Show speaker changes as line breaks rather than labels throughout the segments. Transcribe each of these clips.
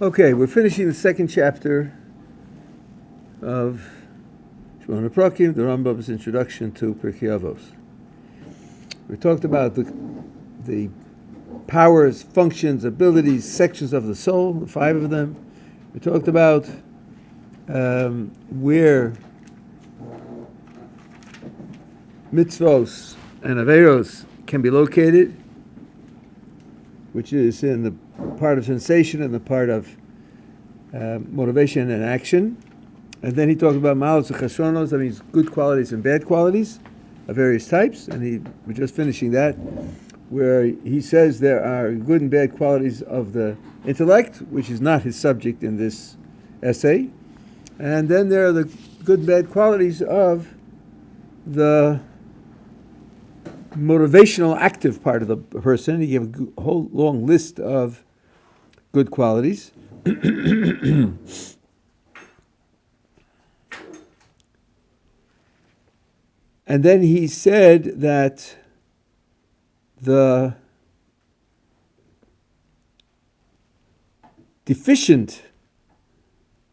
Okay, we're finishing the second chapter of Shmone Prakim, the Rambam's introduction to Pirkei Avos. We talked about the powers, functions, abilities, sections of the soul, the 5 of them. We talked about where mitzvos and averos can be located, which is in the part of sensation and the part of motivation and action. And then he talked about malos and chasronos, that means good qualities and bad qualities of various types. And we're just finishing that, where he says there are good and bad qualities of the intellect, which is not his subject in this essay. And then there are the good and bad qualities of the motivational active part of the person. He gave a whole long list of good qualities. And then he said that the deficient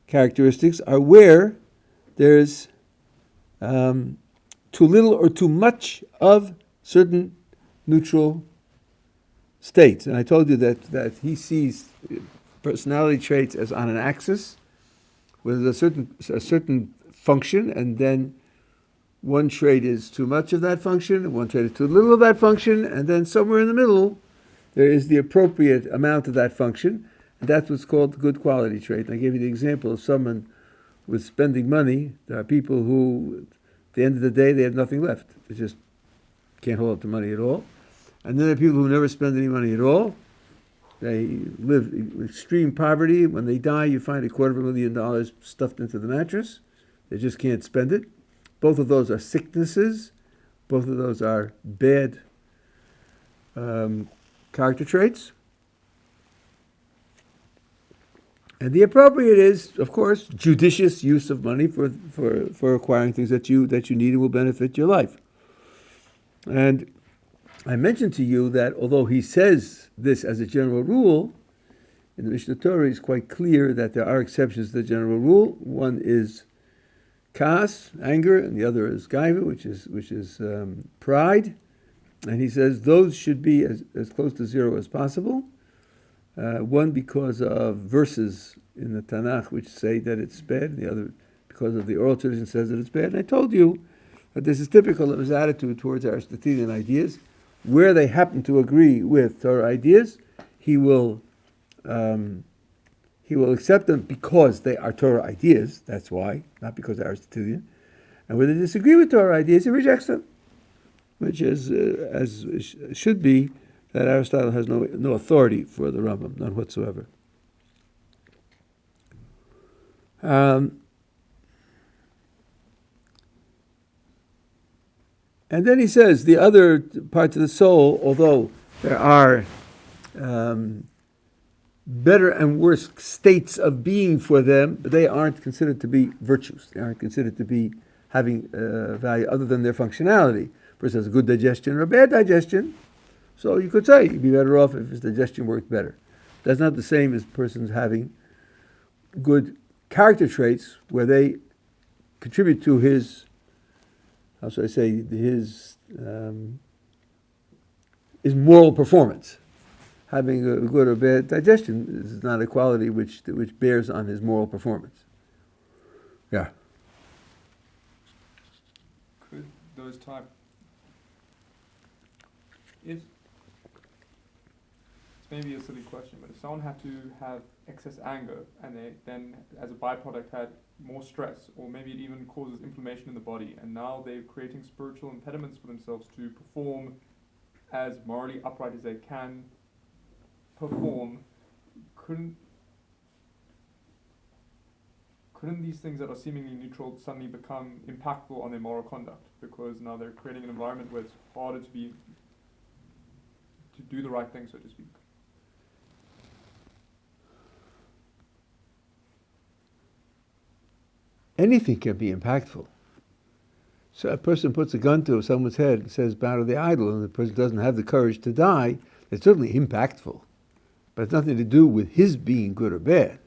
characteristics are where there's too little or too much of certain neutral states. And I told you that he sees personality traits as on an axis with a certain function, and then one trait is too much of that function, and one trait is too little of that function, and then somewhere in the middle there is the appropriate amount of that function, and that's what's called the good quality trait. And I gave you the example of someone with spending money. There are people who, at the end of the day, they have nothing left. They just can't hold up the money at all. And then there are people who never spend any money at all. They live in extreme poverty. When they die, you find $250,000 stuffed into the mattress. They just can't spend it. Both of those are sicknesses. Both of those are bad character traits. And the appropriate is, of course, judicious use of money for acquiring things that you need and will benefit your life. And I mentioned to you that although he says this as a general rule, in the Mishnah Torah it's quite clear that there are exceptions to the general rule. One is kas, anger, and the other is gaiva, which is pride. And he says those should be as close to zero as possible. One because of verses in the Tanakh which say that it's bad, and the other because of the oral tradition says that it's bad. And I told you that this is typical of his attitude towards Aristotelian ideas. Where they happen to agree with Torah ideas, he will accept them because they are Torah ideas. That's why, not because they're Aristotelian. And where they disagree with Torah ideas, he rejects them, which is as should be, that Aristotle has no authority for the Rambam, none whatsoever. And then he says the other parts of the soul, although there are better and worse states of being for them, but they aren't considered to be virtues. They aren't considered to be having value other than their functionality. A person has a good digestion or a bad digestion, so you could say you'd be better off if his digestion worked better. That's not the same as persons having good character traits where they contribute to his, how should I say, his moral performance. Having a good or bad digestion is not a quality which bears on his moral performance. Yeah.
Could those type, if it's maybe a silly question, but if someone had to have excess anger and they then, as a byproduct, had more stress, or maybe it even causes inflammation in the body, and now they're creating spiritual impediments for themselves to perform as morally upright as they can perform, couldn't these things that are seemingly neutral suddenly become impactful on their moral conduct, because now they're creating an environment where it's harder to do the right thing, so to speak?
Anything can be impactful. So a person puts a gun to someone's head and says, bow to the idol, and the person doesn't have the courage to die, it's certainly impactful. but it's nothing to do with his being good or bad.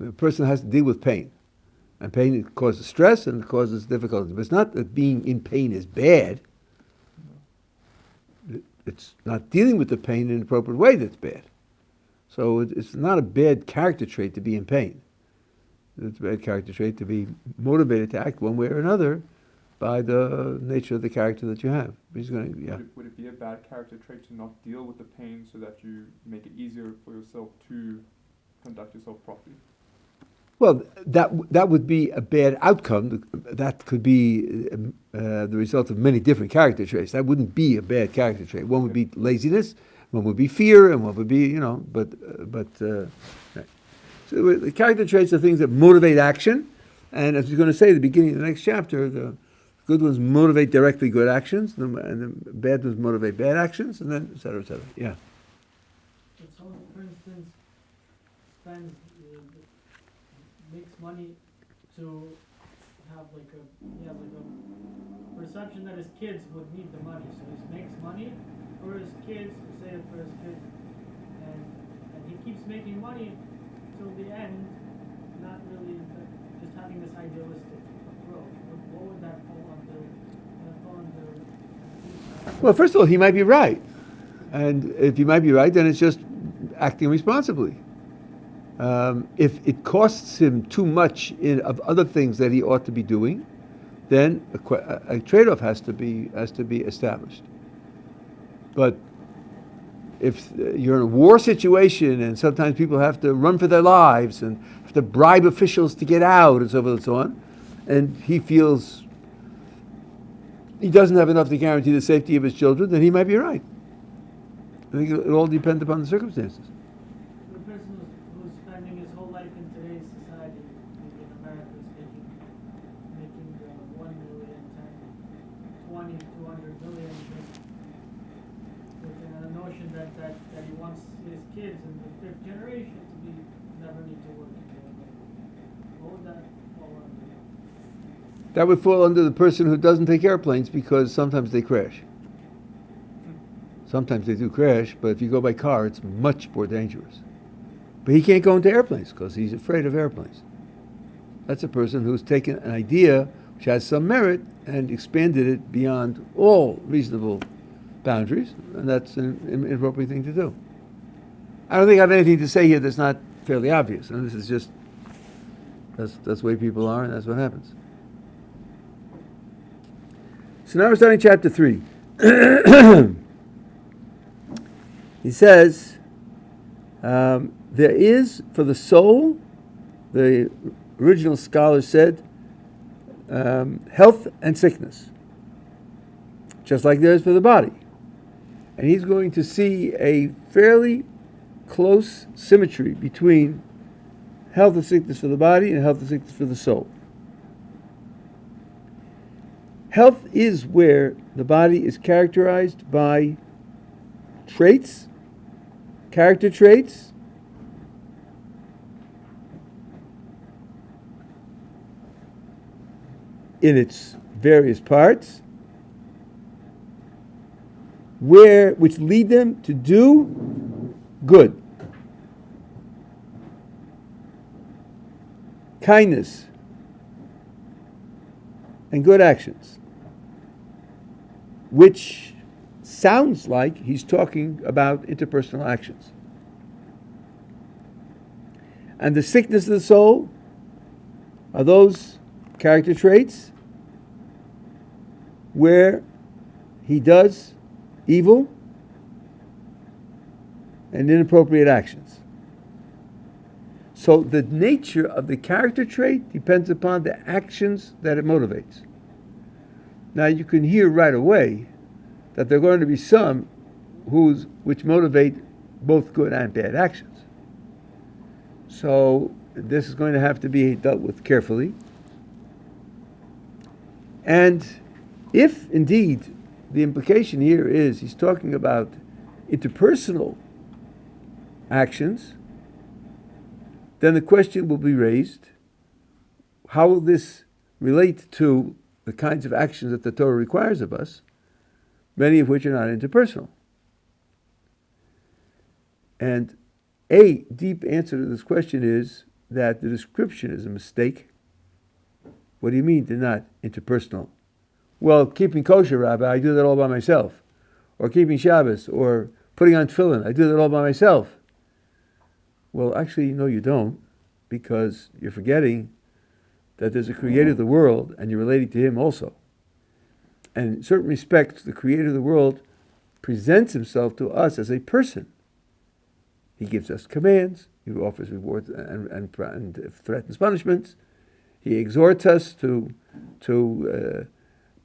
The person has to deal with pain. And pain causes stress and it causes difficulty. But it's not that being in pain is bad. It's not dealing with the pain in an appropriate way that's bad. So it's not a bad character trait to be in pain. It's a bad character trait to be motivated to act one way or another by the nature of the character that you have. Would
it be a bad character trait to not deal with the pain so that you make it easier for yourself to conduct yourself properly?
Well, that would be a bad outcome. That could be the result of many different character traits. That wouldn't be a bad character trait. One would be laziness, one would be fear, and one would be, right. So the character traits are things that motivate action. And as we're going to say at the beginning of the next chapter, the good ones motivate directly good actions, and the bad ones motivate bad actions, and then et cetera, et cetera. Yeah.
If someone, for instance, makes money to have like a perception that his kids would need the money, so he makes money for his kids, and he keeps making money till the end, not really just having this idealistic approach. What would that fall under?
Well, first of all, he might be right, and if he might be right, then it's just acting responsibly. If it costs him too much of other things that he ought to be doing, then a trade-off has to be established. But if you're in a war situation and sometimes people have to run for their lives and have to bribe officials to get out and so forth and so on, and he feels he doesn't have enough to guarantee the safety of his children, then he might be right. I think it all depends upon the circumstances.
The person who's spending his whole life in today's society, maybe in America, is making 1 million, 10, 20, 200 million, just with the notion that he wants his kids in the fifth generation to never need to work again. What would that fall under?
That would fall under the person who doesn't take airplanes because sometimes they crash. Sometimes they do crash, but if you go by car, it's much more dangerous. But he can't go into airplanes because he's afraid of airplanes. That's a person who's taken an idea which has some merit and expanded it beyond all reasonable boundaries, and that's an inappropriate thing to do. I don't think I have anything to say here that's not fairly obvious, and this is just, that's the way people are, and that's what happens. So now we're starting chapter 3. He says, there is for the soul, the original scholar said, health and sickness, just like there is for the body. And he's going to see a fairly close symmetry between health and sickness for the body and health and sickness for the soul. Health is where the body is characterized by traits, character traits, in its various parts, which lead them to do good, kindness, and good actions, which sounds like he's talking about interpersonal actions. And the sickness of the soul are those character traits where he does evil and inappropriate actions. So the nature of the character trait depends upon the actions that it motivates. Now you can hear right away that there are going to be some which motivate both good and bad actions. So this is going to have to be dealt with carefully. And if indeed the implication here is he's talking about interpersonal actions, then the question will be raised, how will this relate to the kinds of actions that the Torah requires of us, many of which are not interpersonal? And a deep answer to this question is that the description is a mistake. What do you mean they're not interpersonal? Well, keeping kosher, Rabbi, I do that all by myself. Or keeping Shabbos, or putting on tefillin, I do that all by myself. Well, actually, no, you don't, because you're forgetting that there's a creator of the world, and you're relating to him also. And in certain respects, the creator of the world presents himself to us as a person. He gives us commands, he offers rewards and threatens punishments. He exhorts us to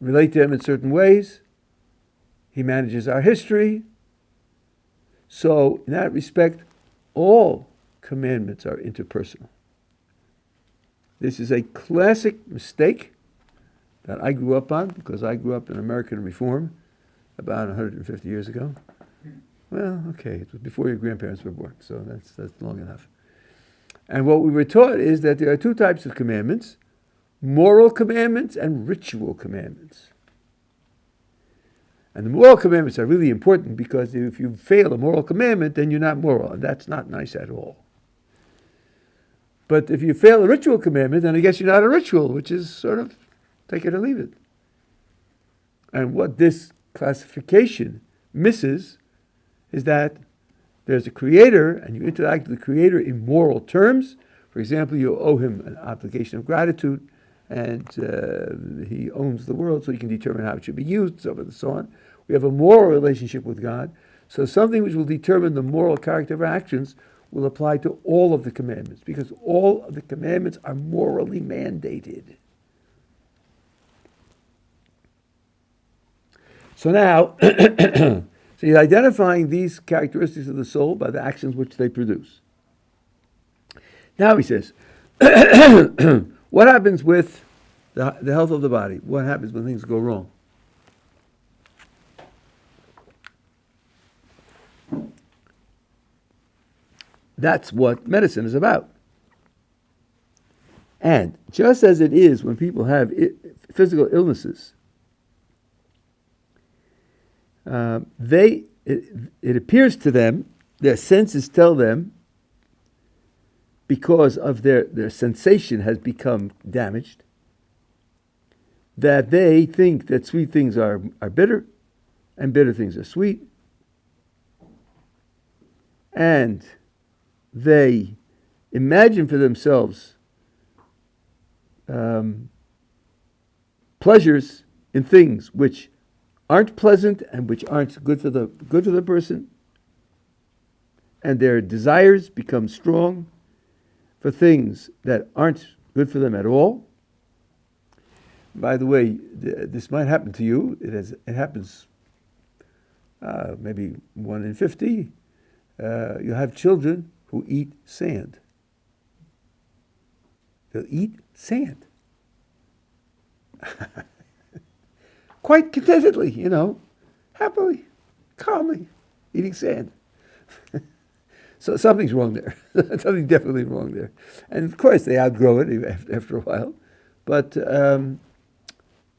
relate to him in certain ways. He manages our history. So, in that respect, all commandments are interpersonal. This is a classic mistake that I grew up on, because I grew up in American Reform about 150 years ago. Well, okay, it was before your grandparents were born, so that's long enough. And what we were taught is that there are two types of commandments: moral commandments and ritual commandments. And the moral commandments are really important, because if you fail a moral commandment, then you're not moral, and that's not nice at all. But if you fail a ritual commandment, then I guess you're not a ritual, which is sort of take it or leave it. And what this classification misses is that there's a creator, and you interact with the creator in moral terms. For example, you owe him an obligation of gratitude, and he owns the world, so he can determine how it should be used, so forth and so on. We have a moral relationship with God. So something which will determine the moral character of our actions will apply to all of the commandments, because all of the commandments are morally mandated. So now, so you're identifying these characteristics of the soul by the actions which they produce. Now he says, what happens with the health of the body? What happens when things go wrong? That's what medicine is about. And just as it is when people have physical illnesses, it appears to them, their senses tell them, because of their sensation has become damaged, that they think that sweet things are bitter, and bitter things are sweet, and they imagine for themselves pleasures in things which aren't pleasant and which aren't good for the person, and their desires become strong for things that aren't good for them at all. By the way, this might happen to you. It happens maybe 1 in 50. You have children who eat sand. They'll eat sand. Quite contentedly, happily, calmly, eating sand. So something's wrong there. Something definitely wrong there. And of course, they outgrow it after a while. But,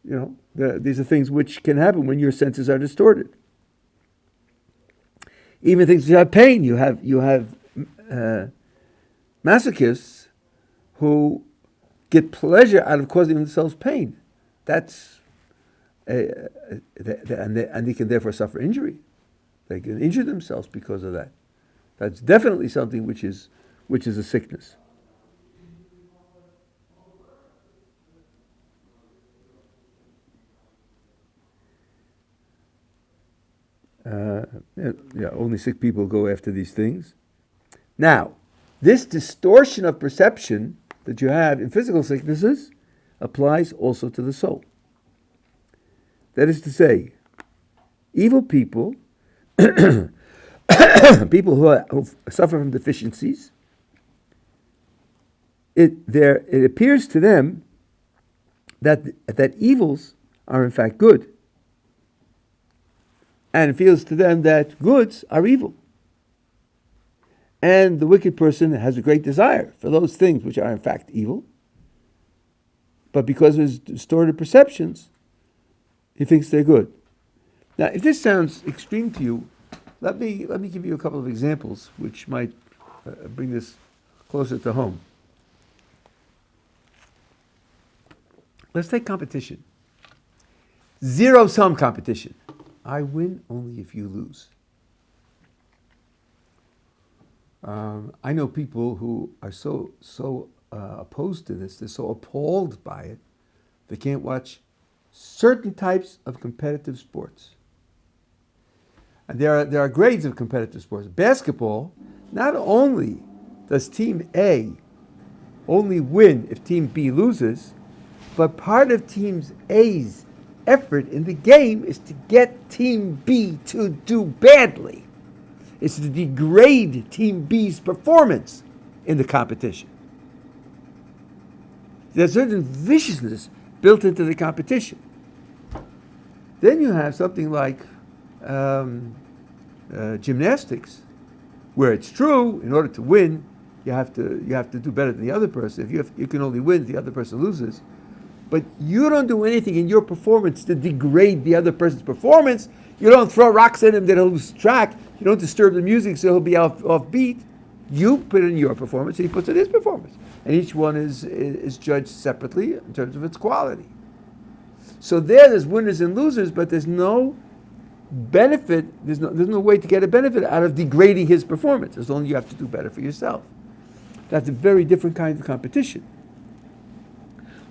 these are things which can happen when your senses are distorted. Even things that have pain. You have masochists who get pleasure out of causing themselves pain. That's and they can therefore suffer injury. They can injure themselves because of that. That's definitely something which is a sickness. Only sick people go after these things. Now, this distortion of perception that you have in physical sicknesses applies also to the soul. That is to say, evil people, people who suffer from deficiencies, it appears to them that evils are in fact good. And it feels to them that goods are evil. And the wicked person has a great desire for those things which are in fact evil. But because of his distorted perceptions, he thinks they're good. Now, if this sounds extreme to you, let me give you a couple of examples which might bring this closer to home. Let's take competition. Zero-sum competition. I win only if you lose. I know people who are so opposed to this, they're so appalled by it, they can't watch certain types of competitive sports. And there are grades of competitive sports. Basketball, not only does Team A only win if Team B loses, but part of Team A's effort in the game is to get Team B to do badly. It's to degrade Team B's performance in the competition. There's a certain viciousness built into the competition. Then you have something like gymnastics, where it's true, in order to win, you have to do better than the other person. If you can only win if the other person loses. But you don't do anything in your performance to degrade the other person's performance. You don't throw rocks at him that he'll lose track. You don't disturb the music so he'll be off beat. You put in your performance, and he puts in his performance. And each one is judged separately in terms of its quality. So there's winners and losers, but there's no benefit, there's no way to get a benefit out of degrading his performance, as long as you have to do better for yourself. That's a very different kind of competition.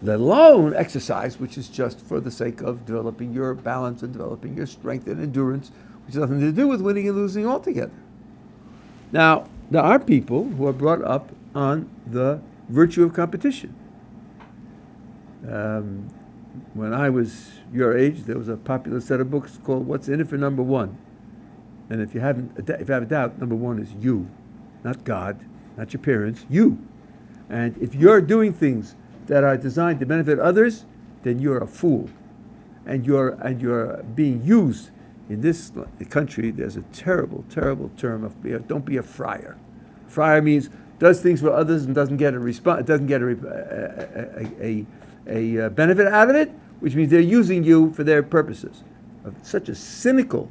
Let alone exercise, which is just for the sake of developing your balance and developing your strength and endurance, which has nothing to do with winning and losing altogether. Now, there are people who are brought up on the virtue of competition. When I was your age, there was a popular set of books called "What's in It for Number One," and if you have a doubt, number one is you, not God, not your parents, you. And if you're doing things that are designed to benefit others, then you're a fool, and you're being used. In this country, there's a terrible, terrible term of don't be a friar. Friar means does things for others and doesn't get doesn't get a benefit out of it, which means they're using you for their purposes. Such a cynical,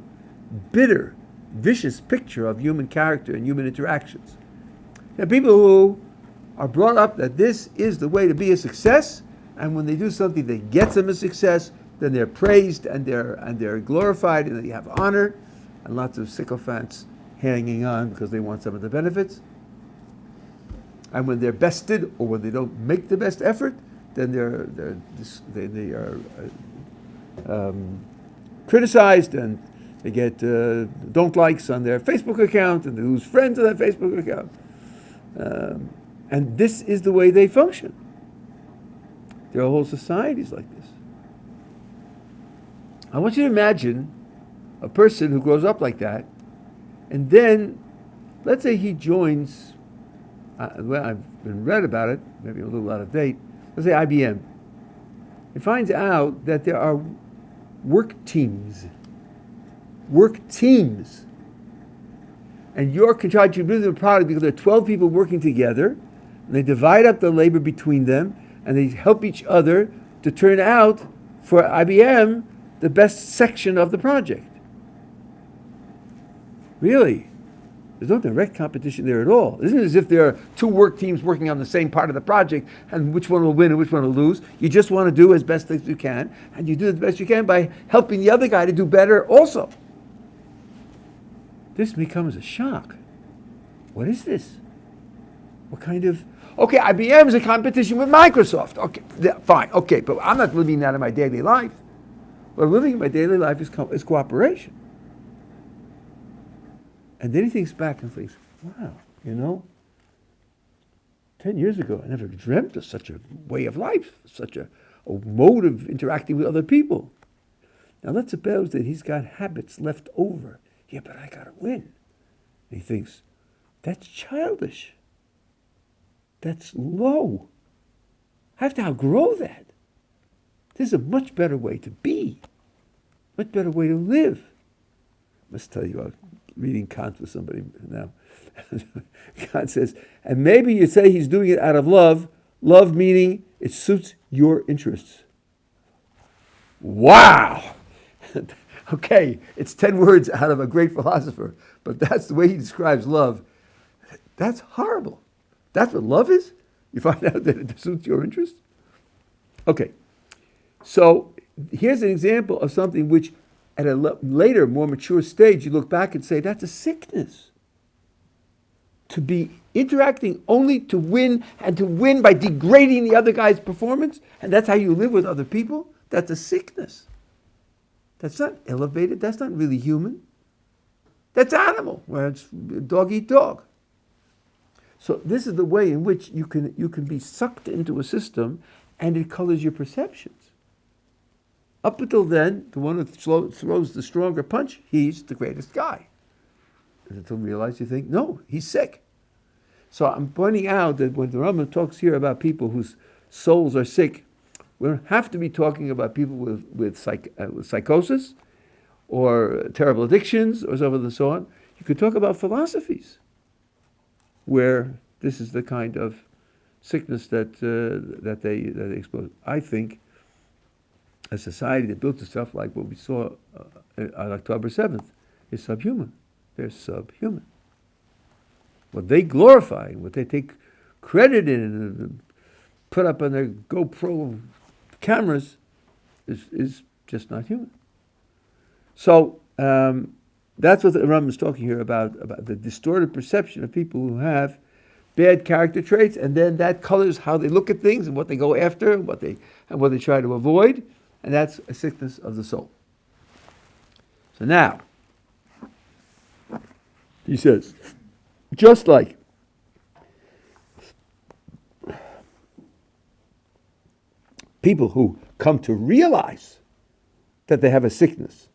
bitter, vicious picture of human character and human interactions. There are people who are brought up that this is the way to be a success, and when they do something that gets them a success, then they're praised and they're glorified and they have honor, and lots of sycophants hanging on because they want some of the benefits. And when they're bested or when they don't make the best effort, then they are criticized, and they get don't likes on their Facebook account, and they lose friends on that Facebook account. And this is the way they function. There are whole societies like this. I want you to imagine a person who grows up like that, and then, let's say he joins, well, I've been read about it, maybe a little out of date, let's say IBM. He finds out that there are work teams. And you're contributing to the product because there are 12 people working together, and they divide up the labor between them, and they help each other to turn out, for IBM, the best section of the project. Really? There's no direct competition there at all. It isn't as if there are two work teams working on the same part of the project, and which one will win and which one will lose. You just want to do as best as you can, and you do the best you can by helping the other guy to do better also. This becomes a shock. What is this? What kind of... Okay, IBM is a competition with Microsoft. Okay, fine. Okay, but I'm not living that in my daily life. What I'm living in my daily life is cooperation. And then he thinks back and thinks, wow, 10 years ago I never dreamt of such a way of life, such a mode of interacting with other people. Now let's suppose that he's got habits left over. Yeah, but I got to win. And he thinks, that's childish. That's low. I have to outgrow that. This is a much better way to be, much better way to live. I must tell you, I'm reading Kant with somebody now. Kant says, and maybe you say he's doing it out of love meaning it suits your interests. Wow! Okay, it's 10 words out of a great philosopher, but that's the way he describes love. That's horrible. That's what love is? You find out that it suits your interest? Okay, so here's an example of something which at a later, more mature stage, you look back and say, that's a sickness. To be interacting only to win, and to win by degrading the other guy's performance, and that's how you live with other people, that's a sickness. That's not elevated, that's not really human. That's animal, where it's dog eat dog. So this is the way in which you can be sucked into a system and it colors your perceptions. Up until then, the one who throws the stronger punch, he's the greatest guy. And until you realize, you think, no, he's sick. So I'm pointing out that when the Rambam talks here about people whose souls are sick, we don't have to be talking about people with psychosis or terrible addictions or so forth and so on. You could talk about philosophies where this is the kind of sickness that they expose. I think a society that built itself like what we saw on October 7th is subhuman. They're subhuman. What they glorify, what they take credit in and put up on their GoPro cameras is just not human. So that's what the Rambam is talking here about the distorted perception of people who have bad character traits, and then that colors how they look at things and what they go after, and what they try to avoid, and that's a sickness of the soul. So now, he says, just like people who come to realize that they have a sickness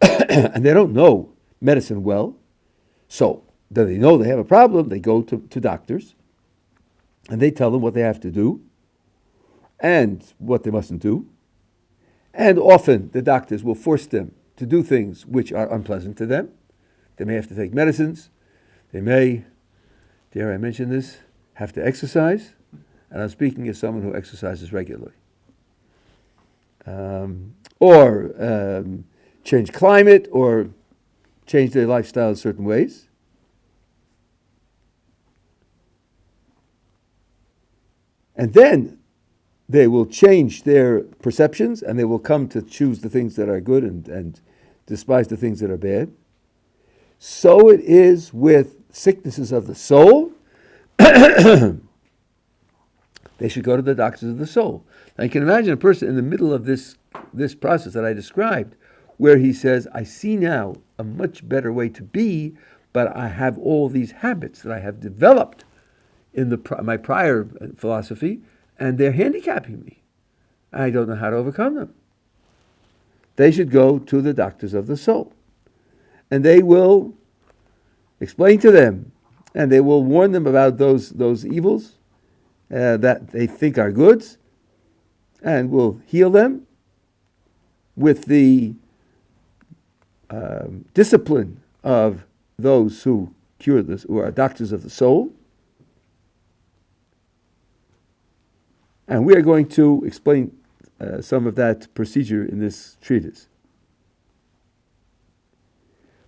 and they don't know medicine well, so that they know they have a problem, they go to doctors and they tell them what they have to do and what they mustn't do. And often the doctors will force them to do things which are unpleasant to them. They may have to take medicines. They may, dare I mention this, have to exercise. And I'm speaking as someone who exercises regularly. Or change climate, or change their lifestyle in certain ways. And then they will change their perceptions, and they will come to choose the things that are good and despise the things that are bad. So it is with sicknesses of the soul. They should go to the doctors of the soul. Now you can imagine a person in the middle of this process that I described, where he says, I see now a much better way to be, but I have all these habits that I have developed in my prior philosophy, and they're handicapping me. I don't know how to overcome them. They should go to the doctors of the soul. And they will explain to them, and they will warn them about those evils that they think are goods, and will heal them with the discipline of those who cure this, who are doctors of the soul. And we are going to explain some of that procedure in this treatise.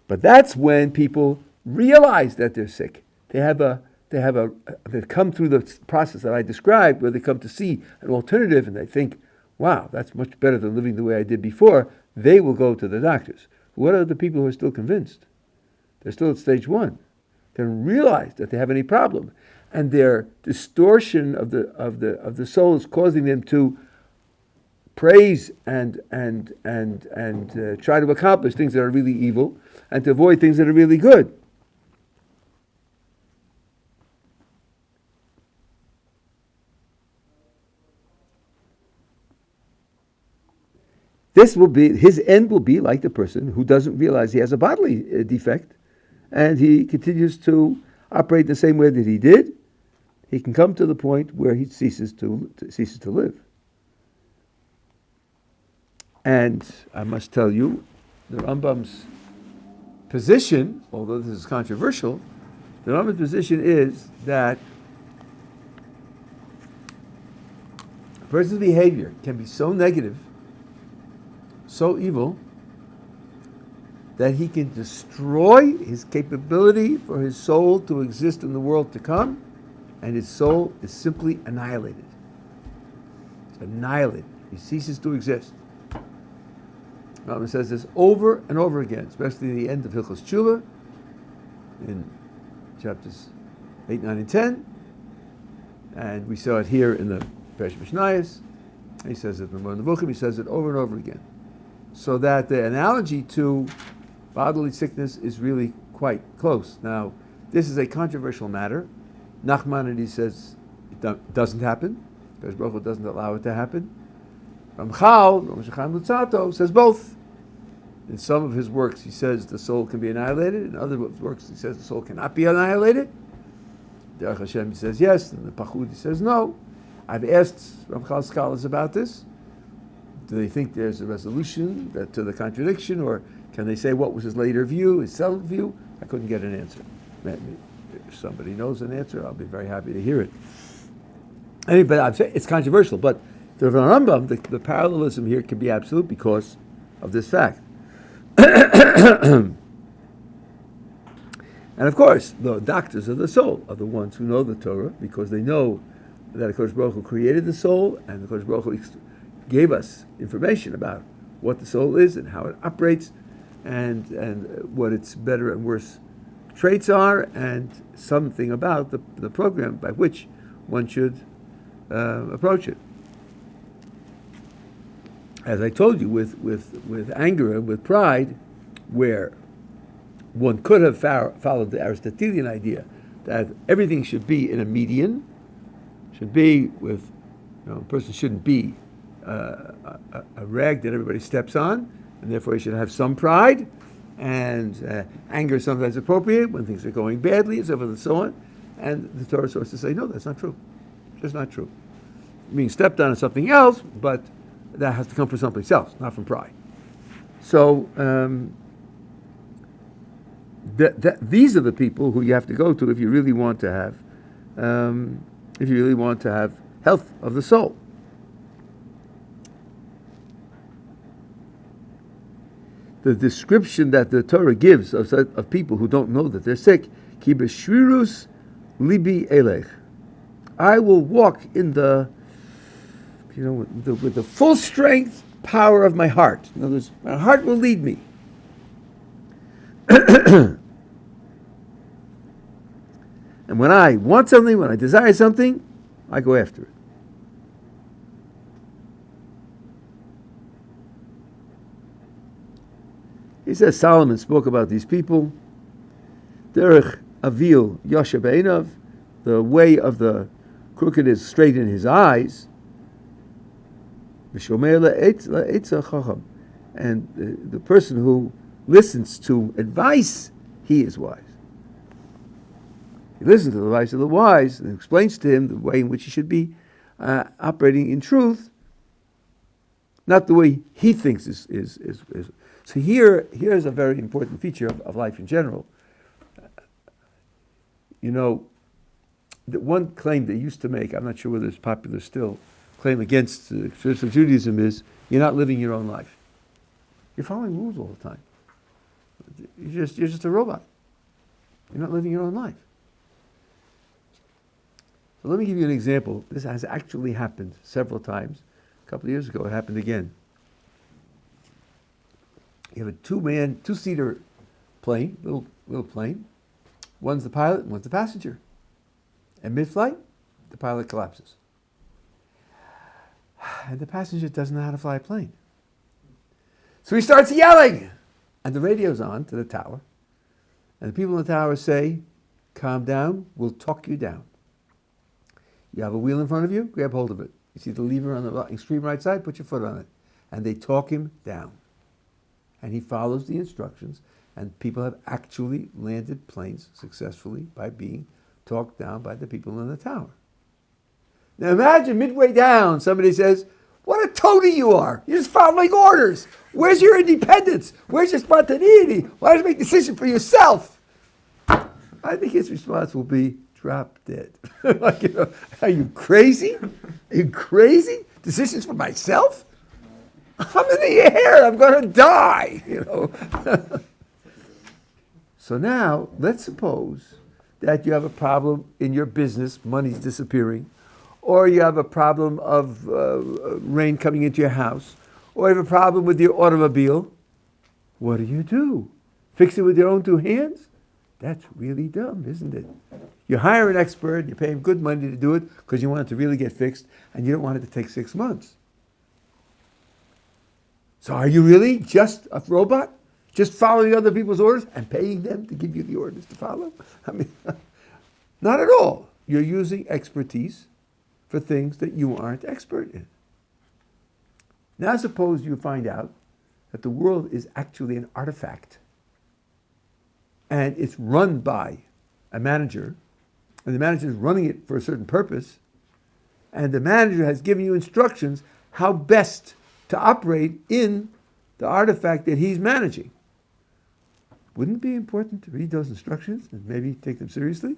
But that's when people realize that they're sick. They come through the process that I described, where they come to see an alternative and they think, wow, that's much better than living the way I did before. They will go to the doctors. What are the people who are still convinced? They're still at stage one. They don't realize that they have any problem, and their distortion of the soul is causing them to praise and try to accomplish things that are really evil, and to avoid things that are really good. His end will be like the person who doesn't realize he has a bodily defect, and he continues to operate the same way that he did. He can come to the point where he ceases to live. And I must tell you, the Rambam's position, although this is controversial, the Rambam's position is that a person's behavior can be so negative, so evil, that he can destroy his capability for his soul to exist in the world to come, and his soul is simply annihilated. It's annihilated. He ceases to exist. Rambam says this over and over again, especially in the end of Hilchos Tshuva, in chapters 8, 9, and 10. And we saw it here in the Pesh Mishnayos. He says it in the Moreh Nevuchim. He says it over and over again. So that the analogy to bodily sickness is really quite close. Now, this is a controversial matter. Nachmanides says it doesn't happen, because Baruch Hu doesn't allow it to happen. Ramchal, Rosh Chaim Lutzato, says both. In some of his works, he says the soul can be annihilated. In other works, he says the soul cannot be annihilated. Derech Hashem, he says yes. And the Pachud, he says no. I've asked Ramchal scholars about this. Do they think there's a resolution to the contradiction, or can they say what was his later view, his settled view? I couldn't get an answer. If somebody knows an answer, I'll be very happy to hear it. Anyway, but I'm saying it's controversial. But the Rambam, the parallelism here can be absolute because of this fact. And of course, the doctors of the soul are the ones who know the Torah, because they know that HaKadosh Baruch Hu created the soul, and HaKadosh Baruch Hu gave us information about what the soul is and how it operates, and what its better and worse traits are, and something about the program by which one should approach it. As I told you, with anger and with pride, where one could have followed the Aristotelian idea that everything should be in a median, should be with, a person shouldn't be a rag that everybody steps on, and therefore he should have some pride, and anger is sometimes appropriate when things are going badly, and so forth and so on. And the Torah sources say, no, that's not true. It's not true. Being stepped on is something else, but that has to come from someplace else, not from pride. So these are the people who you have to go to if you really want to have, health of the soul. The description that the Torah gives of people who don't know that they're sick, ki b'shvirus libi elech, I will walk in with the full strength, power of my heart. In other words, my heart will lead me. And when I want something, when I desire something, I go after it. He says Solomon spoke about these people. Derech avil yasher be'einav, the way of the crooked is straight in his eyes. And the person who listens to advice, he is wise. He listens to the advice of the wise and explains to him the way in which he should be operating in truth, not the way he thinks is. So here's a very important feature of life in general. The one claim they used to make, I'm not sure whether it's popular still, claim against traditional Judaism is, you're not living your own life. You're following rules all the time. You're just a robot. You're not living your own life. So let me give you an example. This has actually happened several times. A couple of years ago, it happened again. You have a two-seater plane, little plane. One's the pilot and one's the passenger. And mid-flight, the pilot collapses. And the passenger doesn't know how to fly a plane. So he starts yelling. And the radio's on to the tower. And the people in the tower say, calm down, we'll talk you down. You have a wheel in front of you, grab hold of it. You see the lever on the extreme right side, put your foot on it. And they talk him down. And he follows the instructions. And people have actually landed planes successfully by being talked down by the people in the tower. Now imagine midway down, somebody says, what a toady you are. You're just following orders. Where's your independence? Where's your spontaneity? Why don't you make decisions for yourself? I think his response will be, drop dead. Are you crazy? Are you crazy? Decisions for myself? I'm in the air. I'm going to die. So now, let's suppose that you have a problem in your business, money's disappearing, or you have a problem of rain coming into your house, or you have a problem with your automobile. What do? Fix it with your own two hands? That's really dumb, isn't it? You hire an expert, you pay him good money to do it because you want it to really get fixed, and you don't want it to take 6 months. So are you really just a robot? Just following other people's orders and paying them to give you the orders to follow? I mean, not at all. You're using expertise for things that you aren't expert in. Now suppose you find out that the world is actually an artifact and it's run by a manager, and the manager is running it for a certain purpose, and the manager has given you instructions how best to operate in the artifact that he's managing. Wouldn't it be important to read those instructions and maybe take them seriously?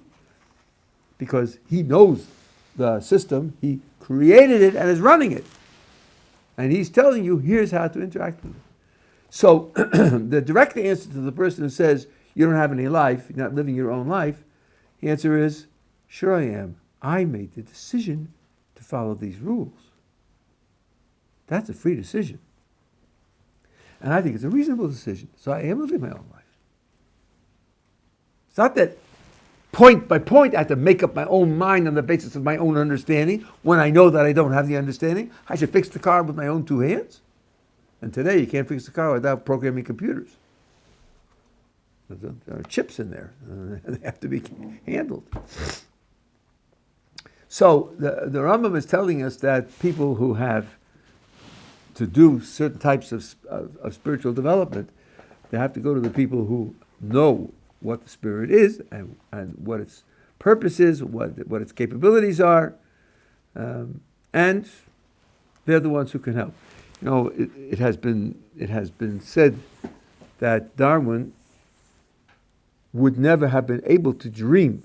Because he knows the system, he created it and is running it. And he's telling you, here's how to interact with it. So the direct answer to the person who says, you don't have any life, you're not living your own life, the answer is, sure I am. I made the decision to follow these rules. That's a free decision. And I think it's a reasonable decision. So I am living my own life. It's not that point by point I have to make up my own mind on the basis of my own understanding when I know that I don't have the understanding. I should fix the car with my own two hands. And today you can't fix the car without programming computers. There are chips in there. They have to be handled. So the Rambam is telling us that people who have to do certain types of spiritual development, they have to go to the people who know what the spirit is and what its purpose is, what its capabilities are, and they're the ones who can help. You know, it has been said that Darwin would never have been able to dream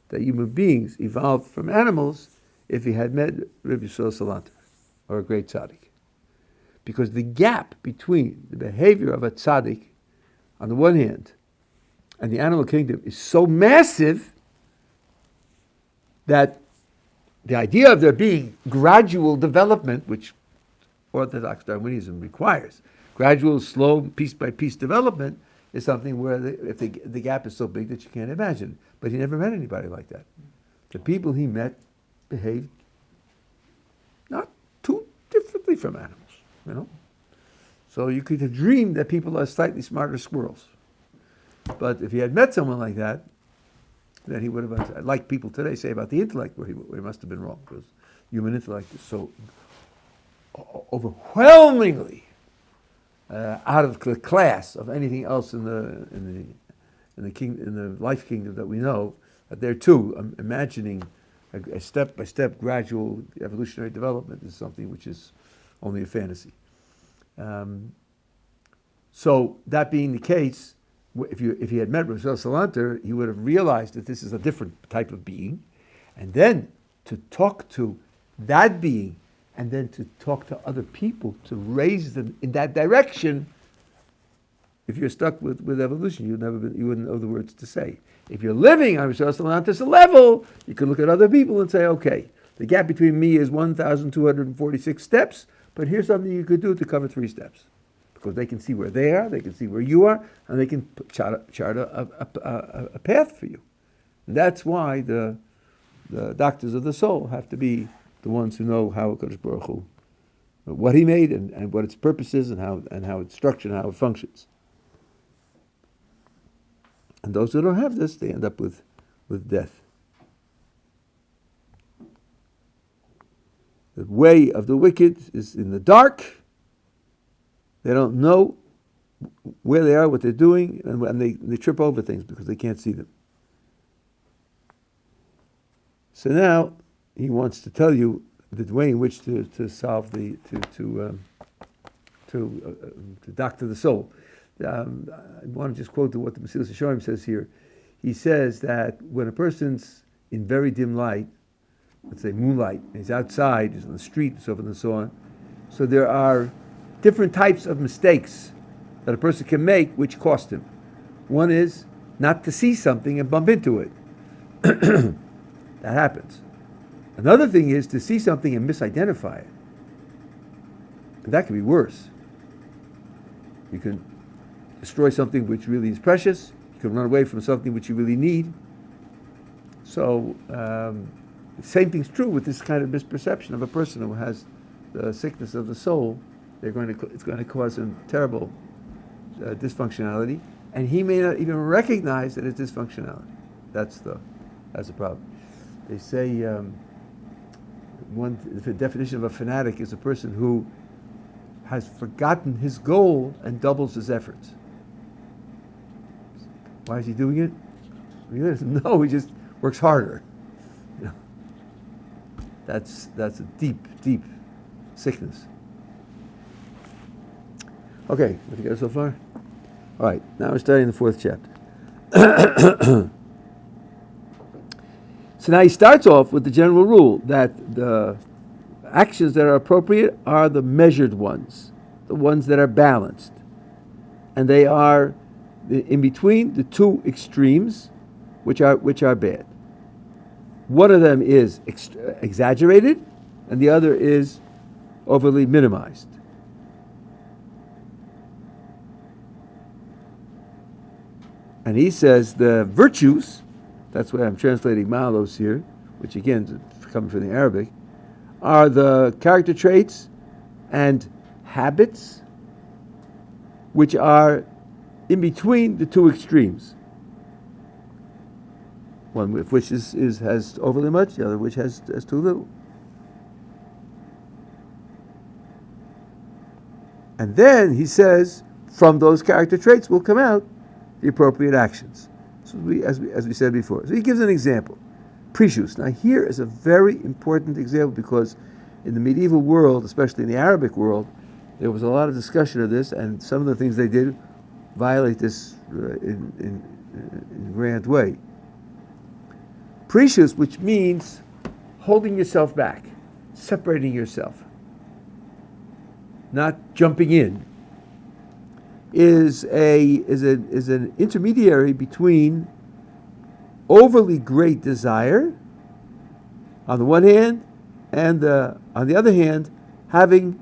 that human beings evolved from animals if he had met Rabbi Salanter, or a great tzaddik. Because the gap between the behavior of a tzaddik on the one hand and the animal kingdom is so massive that the idea of there being gradual development, which Orthodox Darwinism requires, gradual, slow, piece by piece development, is something where the gap is so big that you can't imagine. But he never met anybody like that. The people he met behaved not too differently from animals, you know. So you could have dreamed that people are slightly smarter squirrels. But if he had met someone like that, then he would have, like people today say about the intellect, where he must have been wrong, because human intellect is so overwhelmingly out of the class of anything else in the life kingdom that we know. That there too, imagining a step-by-step gradual evolutionary development is something which is only a fantasy. So that being the case, if he had met Rochelle Salanter, he would have realized that this is a different type of being, and then to talk to that being, and then to talk to other people to raise them in that direction. If you're stuck with evolution, you wouldn't know the words to say. If you're living on Rochelle Salanter's level, you can look at other people and say, okay, the gap between me is 1,246 steps, but here's something you could do to cover 3 steps. Because they can see where they are, they can see where you are, and they can chart a path for you. And that's why the doctors of the soul have to be the ones who know how HaKadosh Baruch Hu, what he made and what its purpose is and how it's structured and how it functions. And those who don't have this, they end up with death. The way of the wicked is in the dark. They don't know where they are, what they're doing, and they trip over things because they can't see them. So now he wants to tell you the way in which to solve to doctor the soul. I want to just quote what the Mesilas Yesharim says here. He says that when a person's in very dim light, let's say moonlight, and he's outside, he's on the street, and so forth and so on, so there are different types of mistakes that a person can make which cost him. One is not to see something and bump into it. That happens. Another thing is to see something and misidentify it. And that can be worse. You can destroy something which really is precious. You can run away from something which you really need. So, the same thing's true with this kind of misperception of a person who has the sickness of the soul. It's going to cause him terrible dysfunctionality, and he may not even recognize that it's dysfunctionality. That's the problem. They say the definition of a fanatic is a person who has forgotten his goal and doubles his efforts. Why is he doing it? He doesn't know. He just works harder. You know, that's a deep sickness. Okay, what you got so far? All right, now we're studying the 4th chapter. So now he starts off with the general rule that the actions that are appropriate are the measured ones, the ones that are balanced. And they are in between the two extremes, which are bad. One of them is exaggerated, and the other is overly minimized. And he says the virtues, that's why I'm translating malos here, which again is coming from the Arabic, are the character traits and habits which are in between the two extremes. One of which has overly much, the other which has too little. And then he says, from those character traits will come out the appropriate actions. So as we said before. So he gives an example. Precious. Now here is a very important example because in the medieval world, especially in the Arabic world, there was a lot of discussion of this, and some of the things they did violate this in a grand way. Precious, which means holding yourself back, separating yourself, not jumping in, is an intermediary between overly great desire on the one hand, and on the other hand, having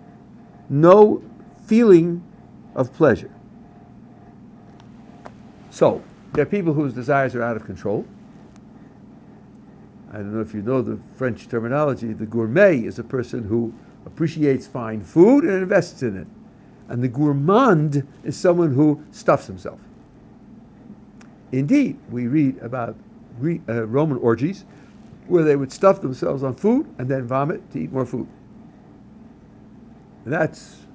no feeling of pleasure. So, there are people whose desires are out of control. I don't know if you know the French terminology. The gourmet is a person who appreciates fine food and invests in it. And the gourmand is someone who stuffs himself. Indeed, we read about Roman orgies where they would stuff themselves on food and then vomit to eat more food. And that's,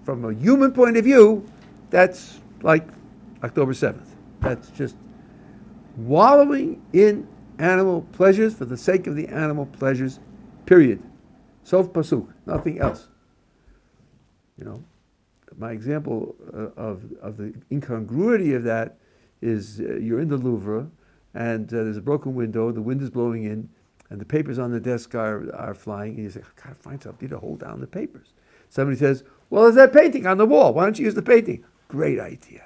from a human point of view, that's like October 7th. That's just wallowing in animal pleasures for the sake of the animal pleasures, period. Sof pasuk, nothing else. You know, my example of the incongruity of that is you're in the Louvre and there's a broken window, the wind is blowing in, and the papers on the desk are flying, and you say, I've got to find something to hold down the papers. Somebody says, well, there's that painting on the wall. Why don't you use the painting? Great idea.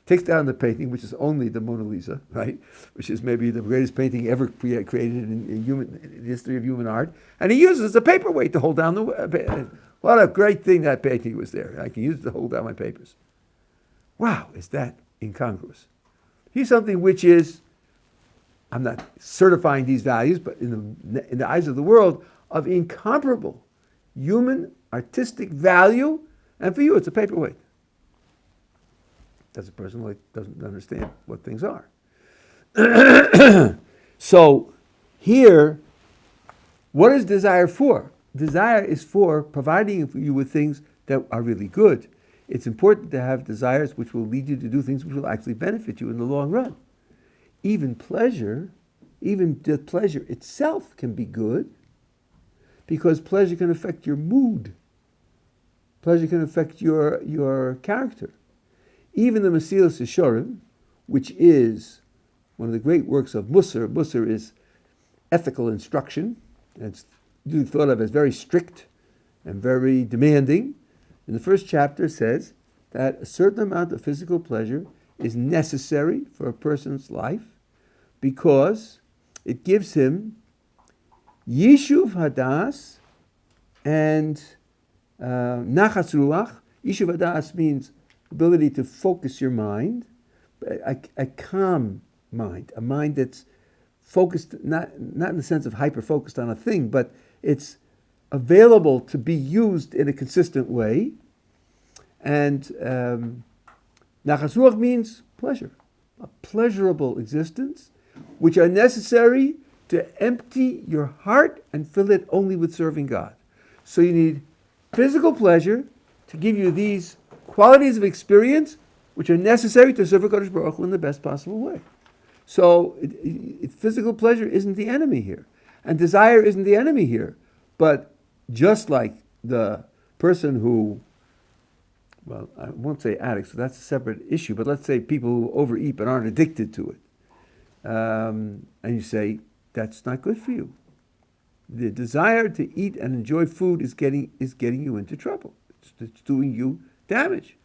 Takes down the painting, which is only the Mona Lisa, right? Which is maybe the greatest painting ever created in the history of human art. And he uses the paperweight to hold down the... What a great thing that painting was there. I can use it to hold down my papers. Wow, is that incongruous? Here's something which is, I'm not certifying these values, but in the eyes of the world, of incomparable human artistic value, and for you it's a paperweight. That's a person who doesn't understand what things are. So here, what is desire for? Desire is for providing you with things that are really good. It's important to have desires which will lead you to do things which will actually benefit you in the long run. Even the pleasure itself can be good, because pleasure can affect your mood. Pleasure can affect your character. Even the Mesilas Yesharim, which is one of the great works of Musar. Musar is ethical instruction, and it's usually thought of as very strict and very demanding. In the first chapter says that a certain amount of physical pleasure is necessary for a person's life because it gives him Yishuv Hadas and Nachas Ruach. Yishuv Hadas means ability to focus your mind, a calm mind, a mind that's focused, not in the sense of hyper-focused on a thing, but it's available to be used in a consistent way. And Nachas Ruach means pleasure, a pleasurable existence, which are necessary to empty your heart and fill it only with serving God. So you need physical pleasure to give you these qualities of experience which are necessary to serve HaKadosh Baruch Hu in the best possible way. So physical pleasure isn't the enemy here. And desire isn't the enemy here. But just like the person who, well, I won't say addicts, so that's a separate issue, but let's say people who overeat but aren't addicted to it. And you say, that's not good for you. The desire to eat and enjoy food is getting you into trouble. It's doing you damage.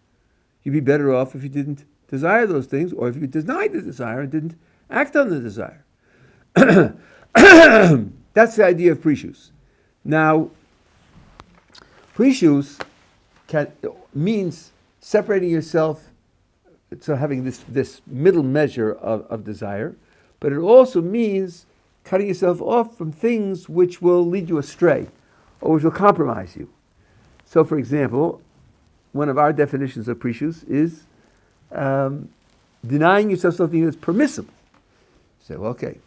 You'd be better off if you didn't desire those things, or if you denied the desire and didn't act on the desire. That's the idea of prishus. Now, prishus means separating yourself, so having this middle measure of desire, but it also means cutting yourself off from things which will lead you astray or which will compromise you. So, for example, one of our definitions of prishus is denying yourself something that's permissible. You say, well, okay,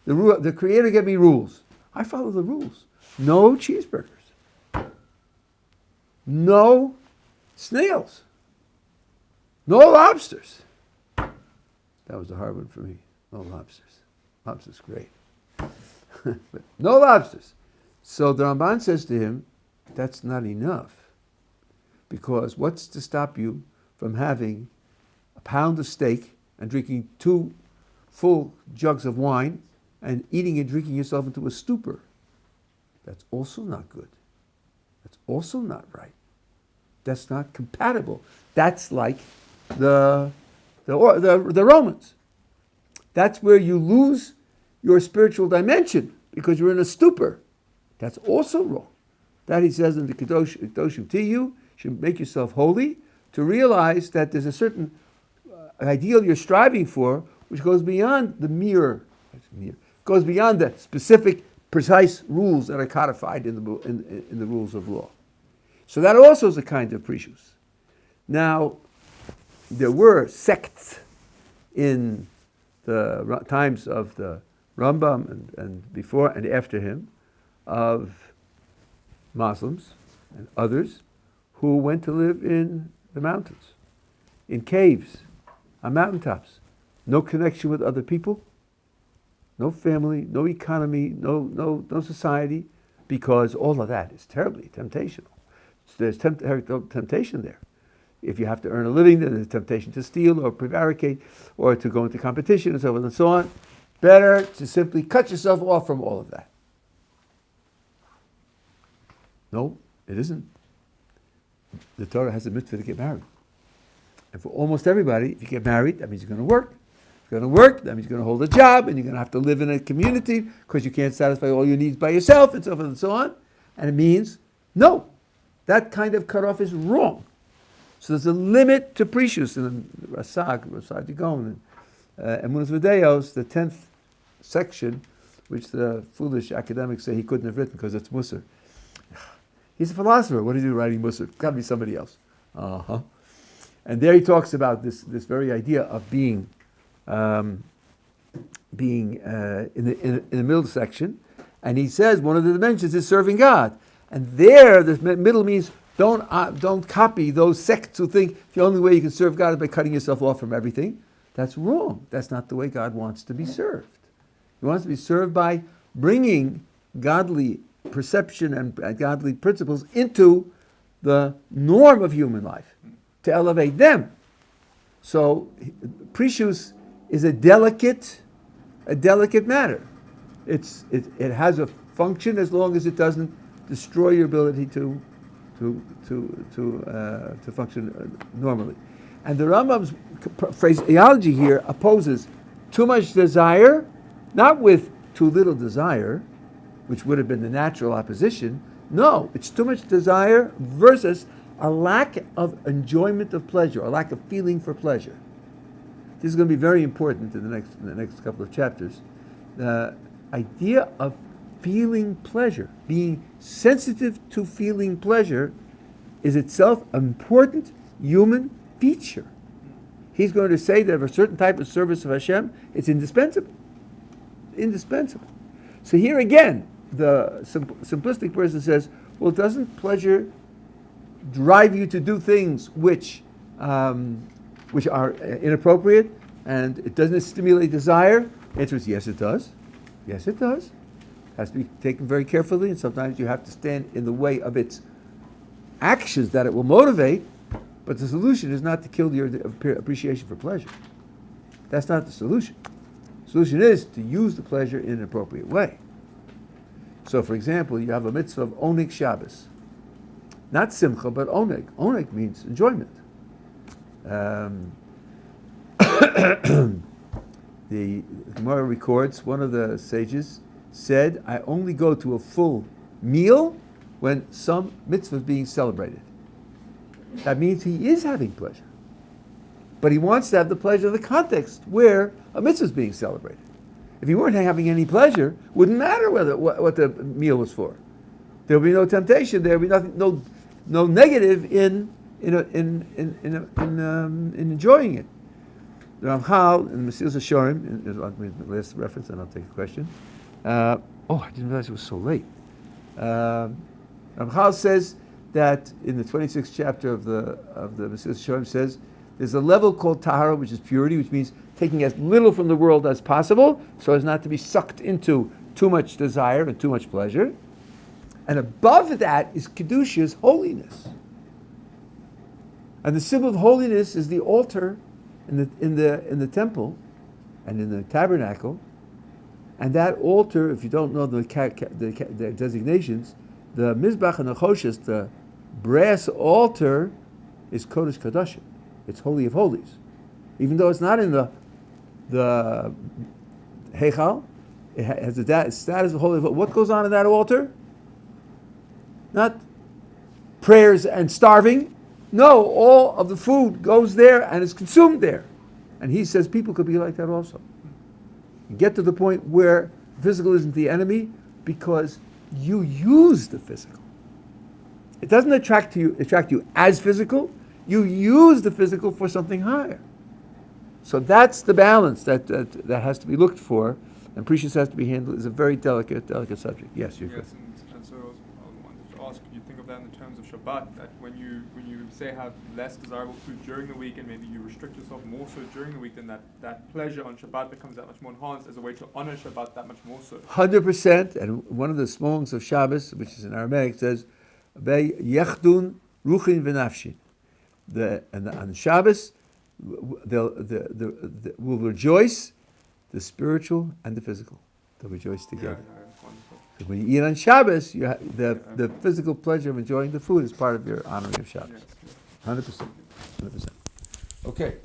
the Creator gave me rules. I follow the rules. No cheeseburgers. No snails. No lobsters. That was a hard one for me. No lobsters. Lobsters, great. But no lobsters. So the Ramban says to him, that's not enough. Because what's to stop you from having a pound of steak and drinking 2 full jugs of wine and eating and drinking yourself into a stupor? That's also not good. That's also not right. That's not compatible. That's like the Romans. That's where you lose your spiritual dimension because you're in a stupor. That's also wrong. That he says in the Kedoshim Tiyu, should make yourself holy to realize that there's a certain ideal you're striving for which goes beyond the goes beyond the specific, precise rules that are codified in the rules of law. So that also is a kind of prishus. Now, there were sects in the times of the Rambam and before and after him of Muslims and others who went to live in the mountains, in caves, on mountaintops. No connection with other people, no family, no economy, no society, because all of that is terribly temptational. There's temptation there. If you have to earn a living, then there's temptation to steal or prevaricate or to go into competition and so on and so on. Better to simply cut yourself off from all of that. No, it isn't. The Torah has a mitzvah to get married. And for almost everybody, if you get married, that means you're going to work. If you're going to work, that means you're going to hold a job, and you're going to have to live in a community because you can't satisfy all your needs by yourself, and so forth and so on. And it means, no, that kind of cutoff is wrong. So there's a limit to prishus in Rasag Digon, and Emunas V'Deos, the 10th section, which the foolish academics say he couldn't have written because it's Musar. He's a philosopher. What is he writing Musar? Got to be somebody else. And there he talks about this very idea of being in the middle section, and he says one of the dimensions is serving God, and there the middle means don't copy those sects who think the only way you can serve God is by cutting yourself off from everything. That's wrong. That's not the way God wants to be served. He wants to be served by bringing godly perception and godly principles into the norm of human life, to elevate them. So prishus is a delicate matter. It has a function as long as it doesn't destroy your ability to function normally. And the Rambam's phraseology here opposes too much desire, not with too little desire, which would have been the natural opposition. No, it's too much desire versus a lack of enjoyment of pleasure, a lack of feeling for pleasure. This is going to be very important in the next couple of chapters. The idea of feeling pleasure, being sensitive to feeling pleasure, is itself an important human feature. He's going to say that for a certain type of service of Hashem, it's indispensable. Indispensable. So here again, the simplistic person says, well, doesn't pleasure drive you to do things which are inappropriate, and it doesn't stimulate desire? The answer is yes, it does. Yes, it does. Has to be taken very carefully, and sometimes you have to stand in the way of its actions that it will motivate. But the solution is not to kill your appreciation for pleasure. That's not the solution. The solution is to use the pleasure in an appropriate way. So, for example, you have a mitzvah of oneg Shabbos. Not simcha, but oneg. Oneg means enjoyment. The Gemara records, one of the sages said, I only go to a full meal when some mitzvah is being celebrated. That means he is having pleasure. But he wants to have the pleasure of the context where a mitzvah is being celebrated. If he weren't having any pleasure, it wouldn't matter what the meal was for. There would be no temptation. There would be nothing, no negative in enjoying it. The Ramchal in Mesilas Yesharim, the last reference, and I'll take a question. I didn't realize it was so late. Ramchal says that in the 26th chapter of the Mesilas Yesharim says there's a level called tahara, which is purity, which means taking as little from the world as possible so as not to be sucked into too much desire and too much pleasure. And above that is kedusha's holiness. And the symbol of holiness is the altar in the temple and in the tabernacle. And that altar, if you don't know the designations, the Mizbach and the Choshes, the brass altar, is Kodesh Kodashim. It's Holy of Holies. Even though it's not in the Heichal, it has the status of Holy of Holies. What goes on in that altar? Not prayers and starving. No, all of the food goes there and is consumed there. And he says people could be like that also. You get to the point where physical isn't the enemy because you use the physical. It doesn't attract you as physical. You use the physical for something higher. So that's the balance that has to be looked for, and precious has to be handled. It's a very delicate subject. Yes, you're good.
And so I wanted to ask, you think of that in terms of Shabbat, that when you say have less desirable food during the week and maybe you restrict yourself more so during the week, then that pleasure on Shabbat becomes that much more enhanced as a way to honor Shabbat that much more so.
100%. And one of the songs of Shabbos, which is in Aramaic, says, Yechdun ruchin v'nafshin. On Shabbos, will rejoice, the spiritual and the physical. They'll rejoice together. So when you eat on Shabbos, you have the physical pleasure of enjoying the food is part of your honoring of Shabbos. 100%. Okay.